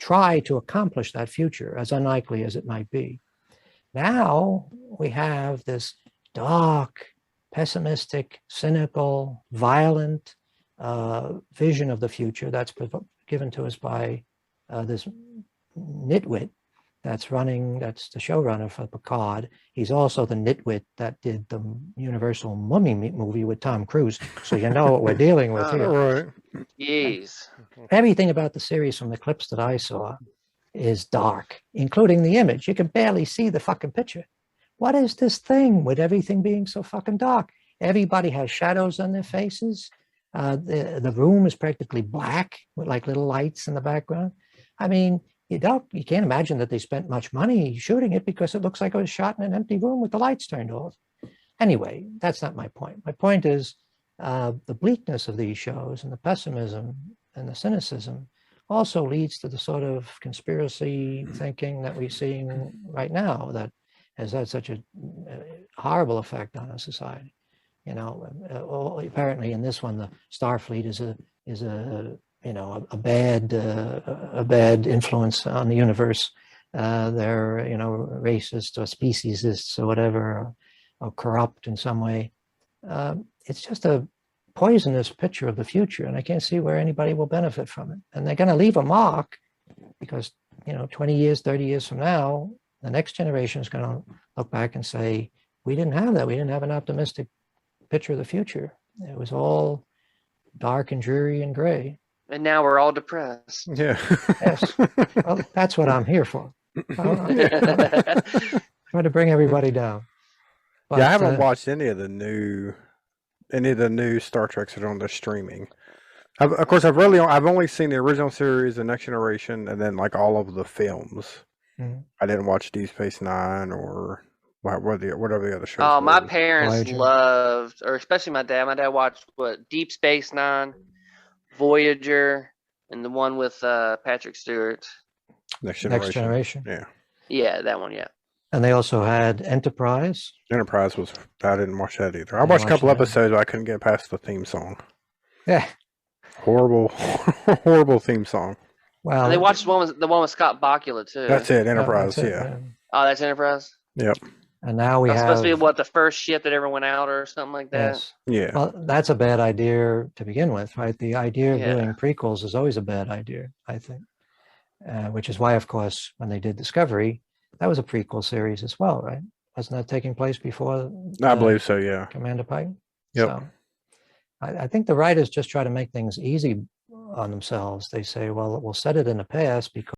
try to accomplish that future, as unlikely as it might be. Now we have this dark, pessimistic, cynical, violent vision of the future that's given to us by this nitwit that's the showrunner for Picard. He's also the nitwit that did the Universal Mummy movie with Tom Cruise. So you know what we're dealing with here. Right. Jeez. Everything about the series from the clips that I saw is dark, including the image. You can barely see the fucking picture. What is this thing with everything being so fucking dark? Everybody has shadows on their faces. The room is practically black with like little lights in the background. I mean, you can't imagine that they spent much money shooting it because it looks like it was shot in an empty room with the lights turned off. Anyway, that's not my point. My point is the bleakness of these shows and the pessimism and the cynicism also leads to the sort of conspiracy thinking that we're seeing right now that has had such a horrible effect on our society. You know, apparently in this one, the Starfleet is a bad influence on the universe. They're, you know, racist or speciesists or whatever, or corrupt in some way. It's just a poisonous picture of the future, and I can't see where anybody will benefit from it. And they're going to leave a mark because, you know, 20 years, 30 years from now, the next generation is going to look back and say, we didn't have that. We didn't have an optimistic picture of the future. It was all dark and dreary and gray. And now we're all depressed. Yeah. Yes. Well, that's what I'm here for. Try to bring everybody down. But, yeah, I haven't watched any of the new Star Treks that are on the streaming. Of course, I've only seen the original series, the Next Generation, and then like all of the films. Mhm. I didn't watch Deep Space Nine or whatever the other shows. Oh, my were. parents Voyager. loved, or especially my dad. My dad watched Deep Space Nine, Voyager, and the one with Patrick Stewart. Next Next Generation. Generation. Yeah. Yeah, that one. Yeah. And they also had Enterprise. Enterprise was. I didn't watch that either. I Didn't watched a watch couple that. episodes, but I couldn't get past the theme song. Yeah. Horrible, horrible theme song. Well, And they watched the one with Scott Bakula too. That's it. Enterprise. that's it, Yeah. Oh, that's Enterprise. Yep. And now we That's have supposed to be what, the first ship that ever went out or something like that. yes. Yeah. Well, that's a bad idea to begin with, right? The idea of Yeah. doing prequels is always a bad idea, I think. Which is why, of course, when they did Discovery, that was a prequel series as well, right? Wasn't that taking place before? I believe so. Yeah. Commander Pike. Yep. So I think the writers just try to make things easy on themselves. They say, well, we'll set it in the past because